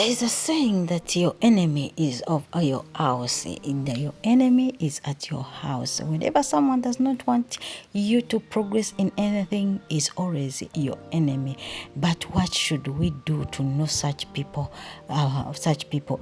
There is a saying that your enemy is of your house. Your enemy is at your house. Whenever someone does not want you to progress in anything, is always your enemy. But what should we do to know such people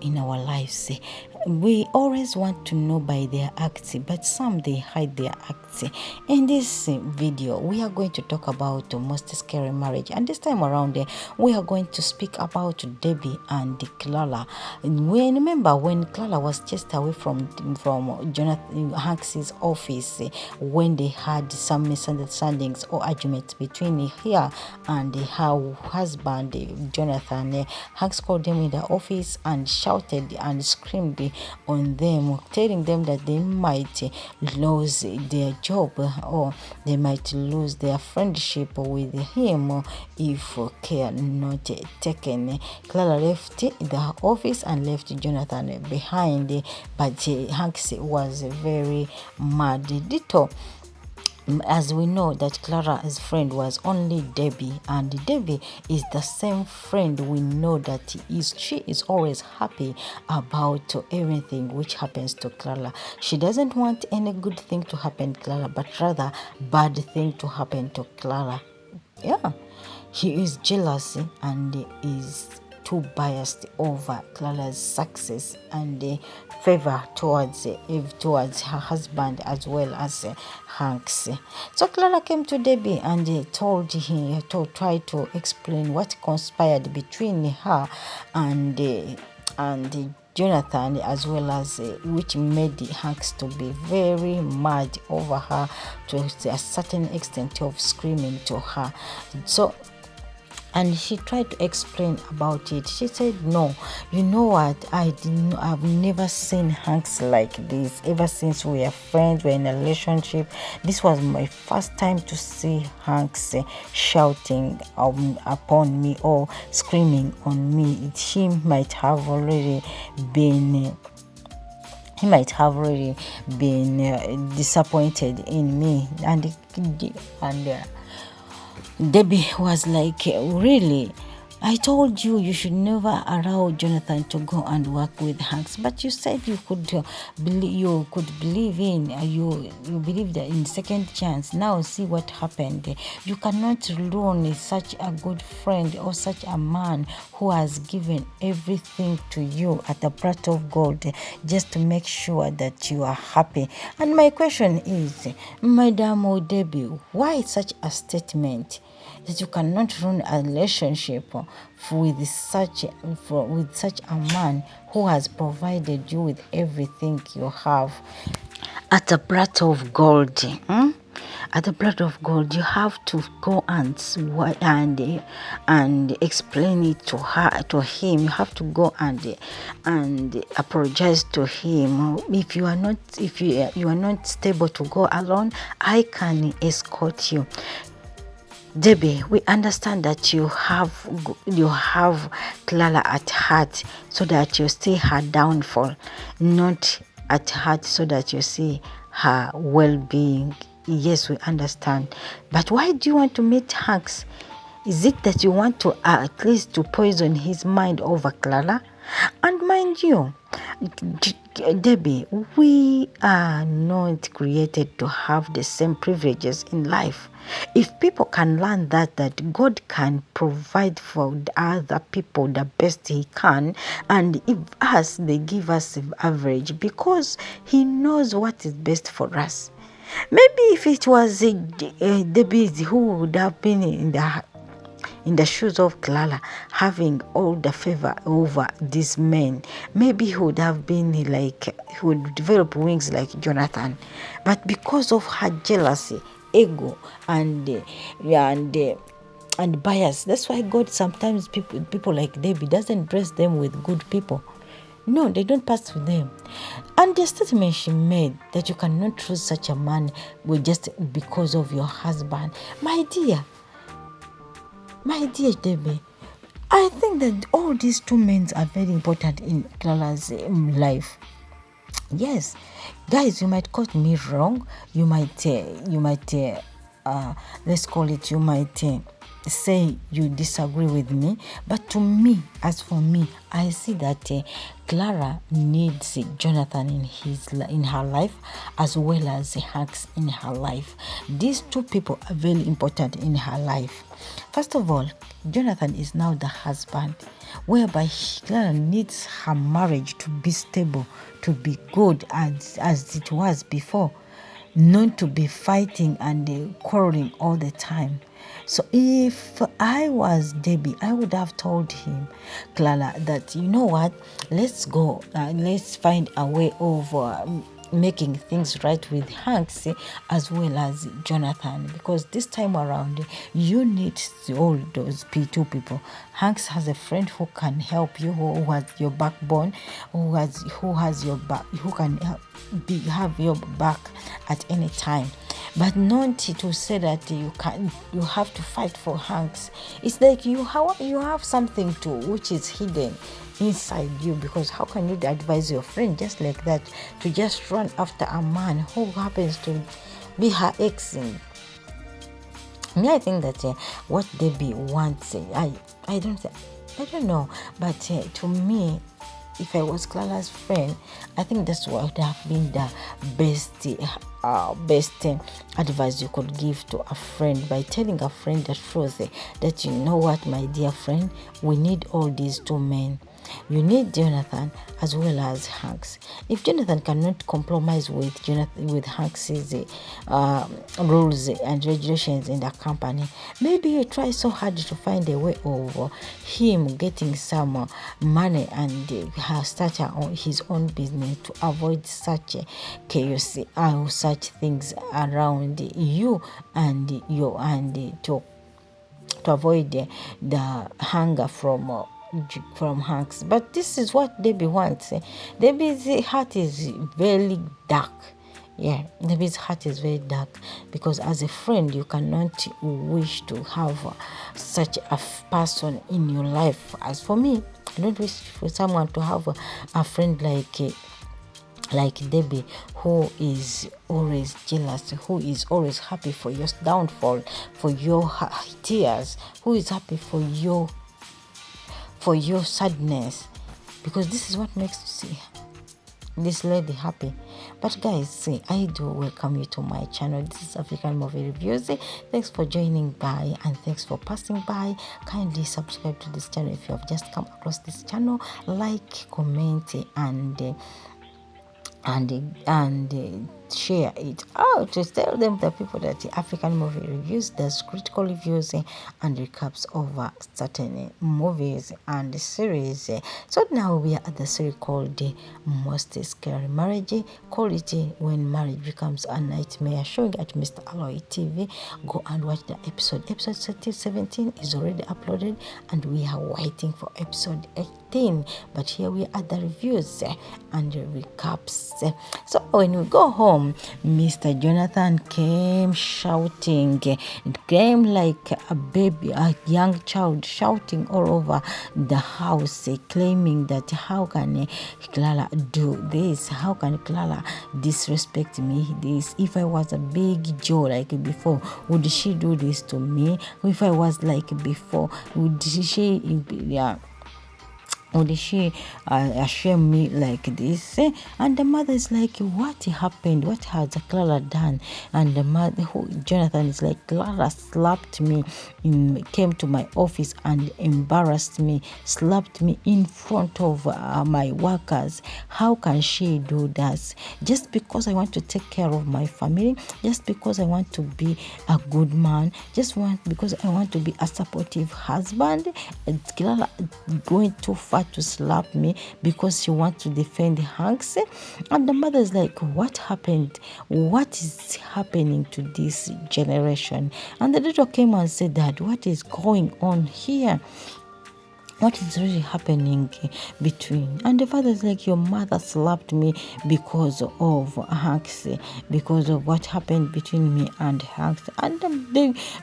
in our lives? We always want to know by their acts, but some they hide their acts. In this video, we are going to talk about the most scary marriage, and this time around, we are going to speak about Debbie and Clara. We remember when Clara was chased away from Jonathan Hanks's office when they had some misunderstandings or arguments between her and her husband Jonathan. Hanks called them in the office and shouted and screamed on them, telling them that they might lose their job or they might lose their friendship with him if care not taken. Clara left the office and left Jonathan behind, but Hanks was very mad. Ditto, as we know that Clara's friend was only Debbie, and Debbie is the same friend we know that she is always happy about everything which happens to Clara. She doesn't want any good thing to happen to Clara, but rather bad thing to happen to Clara. Yeah, he is jealous and is too biased over Clara's success and favor towards her husband as well as Hanks. So Clara came to Debbie and tried to explain what conspired between her and Jonathan, as well as which made Hanks to be very mad over her to a certain extent of screaming to her. So, and she tried to explain about it. She said, no, you know what, I've never seen Hanks like this ever since we are friends, we're in a relationship. This was my first time to see Hanks shouting upon me or screaming on me. He might have already been disappointed in me. And Debbie was like, really? I told you you should never allow Jonathan to go and work with Hanks, but you said you could believe that in second chance. Now see what happened. You cannot ruin such a good friend or such a man who has given everything to you at a plate of gold just to make sure that you are happy. And my question is, Madam Debbie, why such a statement that you cannot run a relationship with such a man who has provided you with everything you have at a plate of gold? At a plate of gold, you have to go and explain it to him. You have to go and apologize to him. If you are not stable to go alone, I can escort you. Debbie, we understand that you have Clara at heart so that you see her downfall, not at heart so that you see her well-being. Yes, we understand. But why do you want to meet Hanks? Is it that you want to at least to poison his mind over Clara? And mind you, Debbie, we are not created to have the same privileges in life. If people can learn that God can provide for other people the best he can, and if us, they give us average because he knows what is best for us. Maybe if it was Debbie who would have been in the shoes of Clara, having all the favor over these men, maybe he would have been he would develop wings like Jonathan. But because of her jealousy, ego, and bias, that's why God sometimes people like Debbie doesn't bless them with good people. No, they don't pass to them. And the statement she made that you cannot choose such a man just because of your husband. My dear Debbie, I think that all these two men are very important in Clara's life. Yes, guys, you might quote me wrong. You might let's call it, you might say you disagree with me, but to me, as for me, I see that Clara needs Jonathan in her life, as well as Hanks in her life. These two people are very important in her life. First of all, Jonathan is now the husband, whereby Clara needs her marriage to be stable, to be good as it was before, not to be fighting and quarreling all the time. So if I was Debbie, I would have told him, Clara, that you know what, let's go, let's find a way of making things right with Hanks as well as Jonathan, because this time around you need all those two people. Hanks has a friend who can help you, who has your backbone, who has your back, who can have your back at any time. But not to say that you have to fight for Hanks. It's like you have something which is hidden inside you, because how can you advise your friend just like that to just run after a man who happens to be her ex? Me, I think that what Debbie wants, I don't know, but to me, if I was Clara's friend, I think that's what would have been the best advice you could give to a friend, by telling a friend the truth, that you know what, my dear friend, we need all these two men. You need Jonathan as well as Hanks. If Jonathan cannot compromise with Hanks's rules and regulations in the company, maybe you try so hard to find a way of him getting some money and start his own business to avoid such chaos or such things around you and to avoid the hunger from Hanks. But this is what Debbie wants. Debbie's heart is very dark. Yeah, Debbie's heart is very dark, because as a friend you cannot wish to have such a person in your life. As for me, I don't wish for someone to have a friend like Debbie, who is always jealous, who is always happy for your downfall, for your tears, who is happy for your sadness, because this is what makes this lady happy. But guys, see, I do welcome you to my channel. This is African Movie Reviews. Thanks for joining by, and thanks for passing by. Kindly subscribe to this channel if you have just come across this channel. Like, comment, and share it out to tell them, the people, that the African Movie Reviews does critical reviews and recaps over certain movies and series. So now we are at the series called Most Scary Marriage. Call it When Marriage Becomes a Nightmare, showing at Mr ALOY TV. Go and watch the episode. Episode 17 is already uploaded, and we are waiting for episode 18. But here we are at the reviews and the recaps. So when we go home, Mr. Jonathan came shouting. It came like a baby, a young child, shouting all over the house, claiming that how can Clara do this? How can Clara disrespect me? This, if I was a big Joe like before, would she do this to me? If I was like before, would she shame me like this? And the mother is like, what happened? What has Clara done? And the mother, Jonathan, is like, Clara slapped me, came to my office and embarrassed me, slapped me in front of my workers. How can she do that? Just because I want to take care of my family, just because I want to be a good man, because I want to be a supportive husband, Clara going too far to slap me because she wants to defend Hanks. And the mother is like, what happened? What is happening to this generation? And the daughter came and said, Dad, what is going on here? what is really happening between. And the father's like, your mother slapped me because of Hanks, because of what happened between me and Hanks. And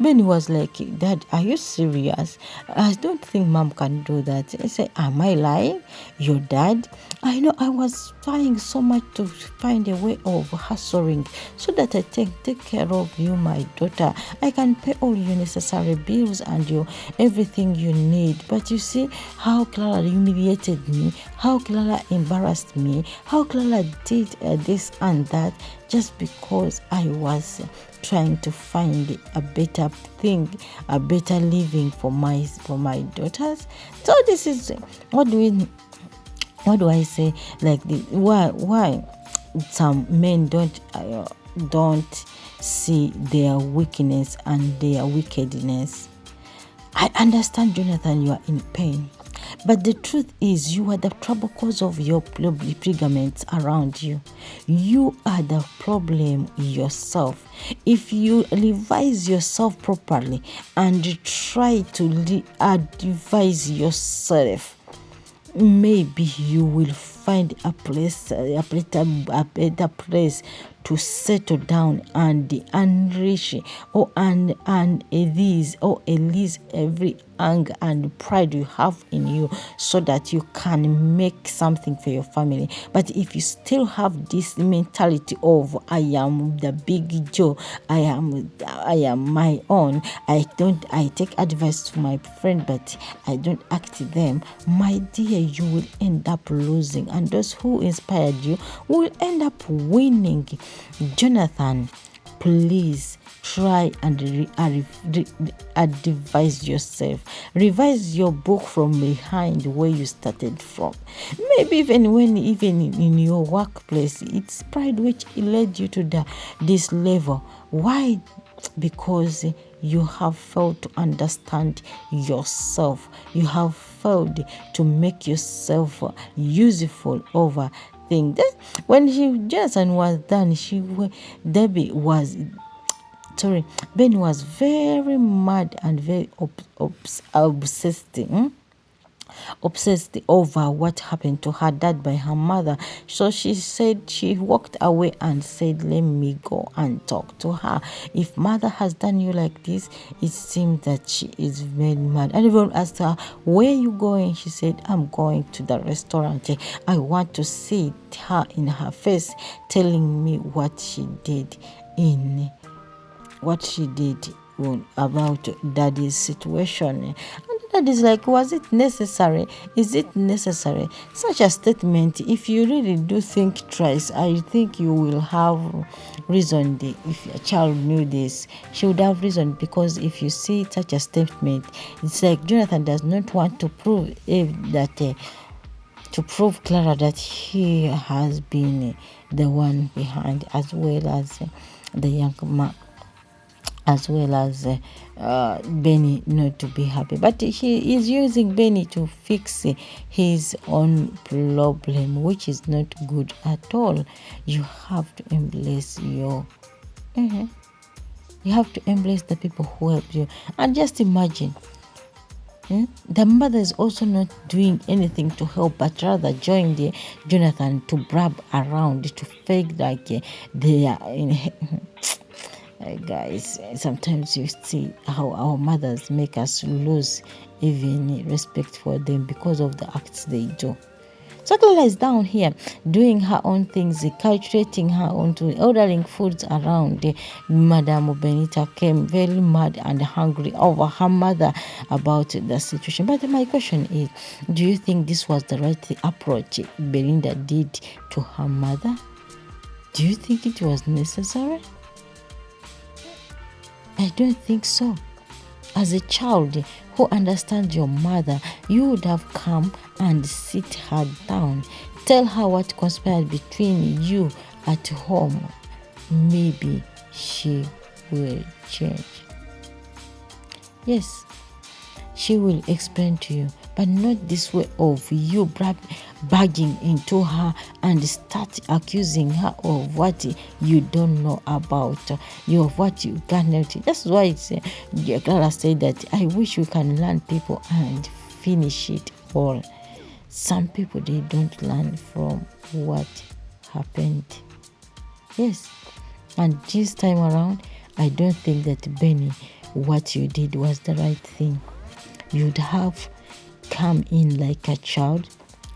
Benny was like, Dad, are you serious? I don't think mom can do that. I said, am I lying? Your dad? I know I was trying so much to find a way of hustling so that I take care of you, my daughter. I can pay all your necessary bills and your everything you need. But you see how Clara humiliated me, how Clara embarrassed me, how Clara did this and that just because I was trying to find a better thing, a better living for my daughters. So this is what do I say? Like why some men don't see their weakness and their wickedness. I understand, Jonathan, you are in pain. But the truth is, you are the trouble cause of your predicaments around you. You are the problem yourself. If you revise yourself properly and try to advise yourself, maybe you will find a better place to settle down and enrich and release every anger and pride you have in you, so that you can make something for your family. But if you still have this mentality of I am the big Joe, I am my own, I take advice from my friend but I don't act them, my dear, you will end up losing, and those who inspired you will end up winning. Jonathan, please try and advise yourself. Revise your book from behind where you started from. Maybe even in your workplace, it's pride which led you to this level. Why? Because you have failed to understand yourself. You have failed to make yourself useful over things. When Jason was done, Ben was very mad and very obsessed over what happened to her dad by her mother. So she said she walked away and said, let me go and talk to her. If mother has done you like this, it seems that she is very mad. And everyone asked her, where are you going? She said, I'm going to the restaurant. I want to see her in her face telling me what she did about daddy's situation. And dad is like, was it necessary? Is it necessary? Such a statement, if you really do think twice, I think you will have reason. If your child knew this, she would have reason, because if you see such a statement, it's like Jonathan does not want to prove Clara that he has been the one behind, as well as the young man, as well as Benny not to be happy. But he is using Benny to fix his own problem, which is not good at all. You have to embrace you have to embrace the people who help you. And just imagine, the mother is also not doing anything to help, but rather joined Jonathan to brab around, to fake like they are in guys, sometimes you see how our mothers make us lose even respect for them because of the acts they do. So Clara is down here doing her own things, calculating her own, ordering foods around. Madame Benita came very mad and hungry over her mother about the situation. But my question is, do you think this was the right approach Belinda did to her mother? Do you think it was necessary? I don't think so. As a child who understands your mother, you would have come and sit her down, tell her what conspired between you at home. Maybe she will change. Yes, she will explain to you, but not this way of you barging into her and start accusing her of what you don't know about, of what you cannot. That's why Clara said that I wish we can learn people and finish it all. Some people, they don't learn from what happened. Yes. And this time around, I don't think that Benny, what you did was the right thing. You'd have come in like a child,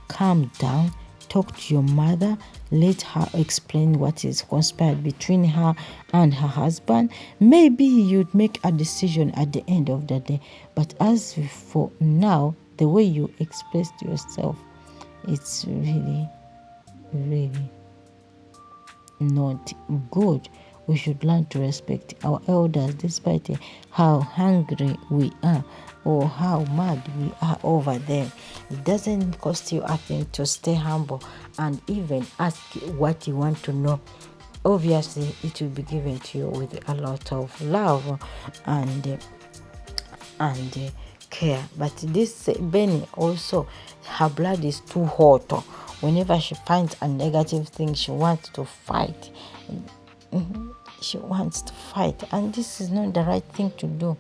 calm down, talk to your mother, let her explain what is conspired between her and her husband. Maybe you'd make a decision at the end of the day. But as for now, the way you expressed yourself, it's really, really not good. We should learn to respect our elders despite how hungry we are or how mad we are over them. It doesn't cost you a thing to stay humble and even ask what you want to know. Obviously, it will be given to you with a lot of love and care. But this Benny also, her blood is too hot. Whenever she finds a negative thing, she wants to fight. She wants to fight, and this is not the right thing to do.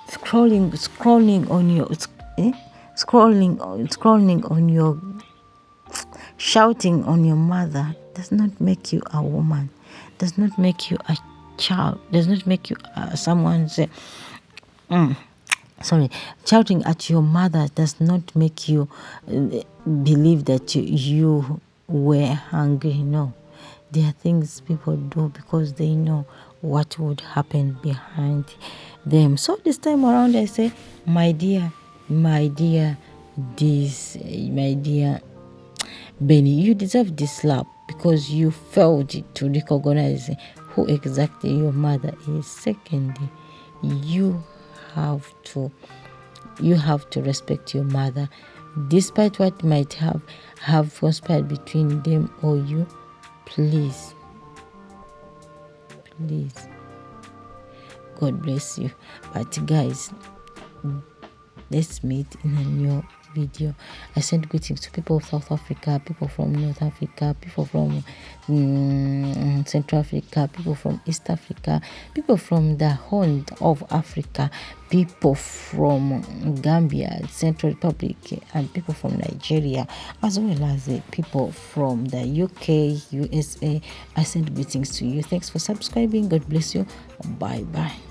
Scrolling on your shouting on your mother does not make you a woman, does not make you a child, does not make you someone say shouting at your mother does not make you believe that you were hungry. No, there are things people do because they know what would happen behind them. So this time around, I say, my dear Benny, you deserve this slap because you failed to recognize who exactly your mother is. Secondly, you have to respect your mother, despite what might have conspired between them or you. Please, God bless you. But guys, let's meet in a new video. I send greetings to people of South Africa, people from North Africa, people from Central Africa, people from East Africa, people from the Horn of Africa, people from Gambia, Central Republic, and people from Nigeria, as well as people from the UK, USA. I send greetings to you. Thanks for subscribing. God bless you. Bye bye.